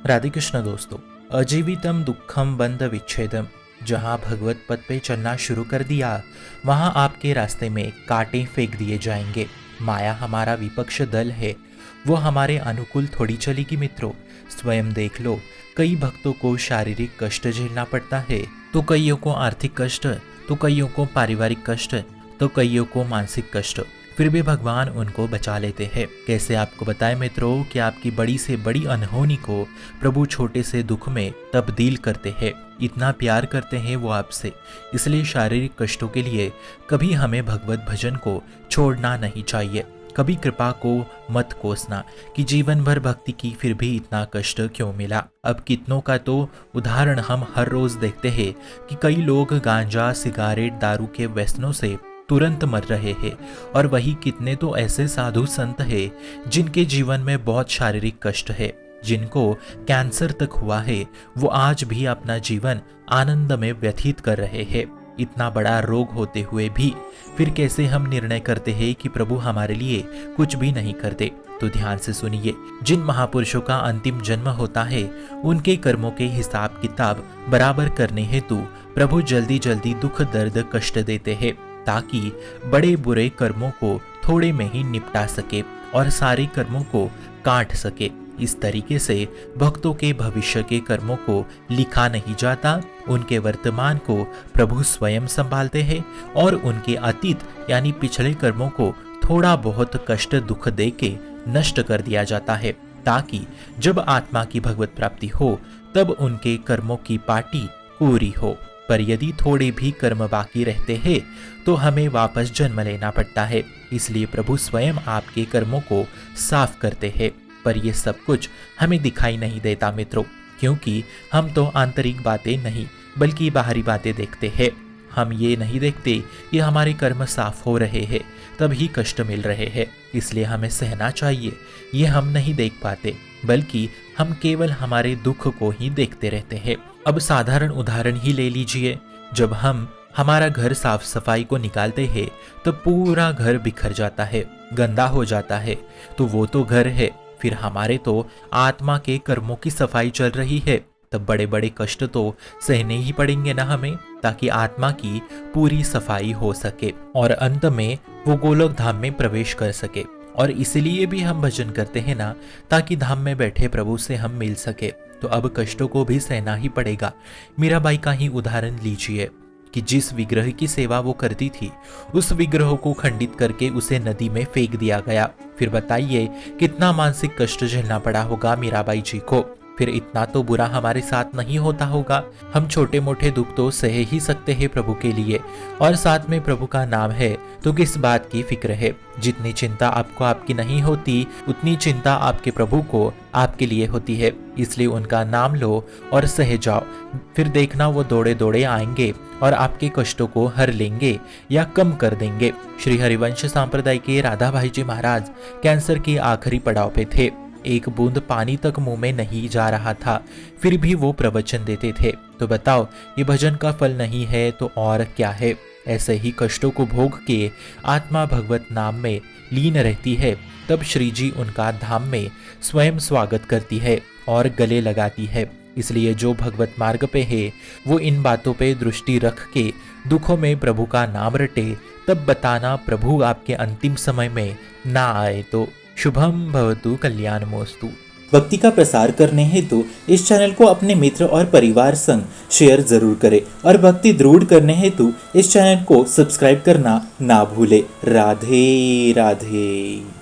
राधे कृष्ण दोस्तों। अजीवितम दुखम बंध विच्छेदम। जहाँ भगवत पद पे चलना शुरू कर दिया वहाँ आपके रास्ते में कांटे फेंक दिए जाएंगे। माया हमारा विपक्ष दल है, वो हमारे अनुकूल थोड़ी चलेगी मित्रों। स्वयं देख लो, कई भक्तों को शारीरिक कष्ट झेलना पड़ता है, तो कईयों को आर्थिक कष्ट, तो कईयों को पारिवारिक कष्ट, तो कईयों को मानसिक कष्ट। फिर भी भगवान उनको बचा लेते हैं। कैसे आपको बताएं मित्रों कि आपकी बड़ी से बड़ी अनहोनी को प्रभु छोटे से दुख में तब्दील करते हैं। इतना प्यार करते हैं वो आपसे, इसलिए शारीरिक कष्टों के लिए कभी हमें भगवत भजन को छोड़ना नहीं चाहिए। कभी कृपा को मत कोसना कि जीवन भर भक्ति की फिर भी इतना कष्ट क्यों मिला। अब कितनों का तो उदाहरण हम हर रोज देखते हैं कि कई लोग गांजा, सिगारेट, दारू के व्यसनों से तुरंत मर रहे हैं, और वही कितने तो ऐसे साधु संत हैं जिनके जीवन में बहुत शारीरिक कष्ट है, जिनको कैंसर तक हुआ है, वो आज भी अपना जीवन आनंद में व्यतीत कर रहे हैं। इतना बड़ा रोग होते हुए भी फिर कैसे हम निर्णय करते हैं कि प्रभु हमारे लिए कुछ भी नहीं करते। तो ध्यान से सुनिए, जिन महापुरुषों का अंतिम जन्म होता है उनके कर्मों के हिसाब किताब बराबर करने हेतु प्रभु जल्दी जल्दी दुख दर्द कष्ट देते हैं, ताकि बड़े बुरे कर्मों को थोड़े में ही निपटा सके और सारे कर्मों को काट सके। इस तरीके से भक्तों के भविष्य के कर्मों को लिखा नहीं जाता, उनके वर्तमान को प्रभु स्वयं संभालते हैं और उनके अतीत यानी पिछले कर्मों को थोड़ा बहुत कष्ट दुख दे के नष्ट कर दिया जाता है, ताकि जब आत्मा की भगवत प्राप्ति हो तब उनके कर्मों की पार्टी पूरी हो। पर यदि थोड़े भी कर्म बाकी रहते हैं तो हमें वापस जन्म लेना पड़ता है। इसलिए प्रभु स्वयं आपके कर्मों को साफ करते हैं। पर यह सब कुछ हमें दिखाई नहीं देता मित्रों, क्योंकि हम तो आंतरिक बातें नहीं बल्कि बाहरी बातें देखते हैं। हम ये नहीं देखते कि हमारे कर्म साफ हो रहे हैं तभी कष्ट मिल रहे हैं, इसलिए हमें सहना चाहिए। ये हम नहीं देख पाते, बल्कि हम केवल हमारे दुख को ही देखते रहते हैं। अब साधारण उदाहरण ही ले लीजिए, जब हम हमारा घर साफ सफाई को निकालते हैं तो पूरा घर बिखर जाता है, गंदा हो जाता है। तो वो तो घर है, फिर हमारे तो आत्मा के कर्मों की सफाई चल रही है, तब बड़े बड़े कष्ट तो सहने ही पड़ेंगे ना हमें, ताकि आत्मा की पूरी सफाई हो सके और अंत में वो गोलोक धाम में प्रवेश कर सके। और इसलिए भी हम भजन करते हैं ना, ताकि धाम में बैठे प्रभु से हम मिल सके। तो अब कष्टों को भी सहना ही पड़ेगा। मीराबाई का ही उदाहरण लीजिए कि जिस विग्रह की सेवा वो करती थी, उस विग्रह को खंडित करके उसे नदी में फेंक दिया गया। फिर बताइए कितना मानसिक कष्ट झेलना पड़ा होगा मीराबाई जी को। फिर इतना तो बुरा हमारे साथ नहीं होता होगा। हम छोटे मोटे दुख तो सह ही सकते हैं प्रभु के लिए, और साथ में प्रभु का नाम है तो किस बात की फिक्र है। जितनी चिंता आपको आपकी नहीं होती, उतनी चिंता आपके प्रभु को आपके लिए होती है। इसलिए उनका नाम लो और सह जाओ, फिर देखना वो दौड़े दौड़े आएंगे और आपके कष्टों को हर लेंगे या कम कर देंगे। श्री हरिवंश सांप्रदाय के राधा भाई जी महाराज कैंसर के आखिरी पड़ाव पे थे। एक बूंद पानी तक मुंह में नहीं जा रहा था, फिर भी वो प्रवचन देते थे। तो बताओ, ये भजन का फल नहीं है तो और क्या है। ऐसे ही कष्टों को भोग के आत्मा भगवत नाम में लीन रहती है, तब श्री जी उनका धाम में स्वयं स्वागत करती है और गले लगाती है। इसलिए जो भगवत मार्ग पे है वो इन बातों पे दृष्टि रख के दुखों में प्रभु का नाम रटे, तब बताना प्रभु आपके अंतिम समय में ना आए तो। शुभम भवतु कल्याणमोस्तु। भक्ति का प्रसार करने हेतु इस चैनल को अपने मित्र और परिवार संग शेयर जरूर करें, और भक्ति दृढ़ करने हेतु इस चैनल को सब्सक्राइब करना ना भूले। राधे राधे।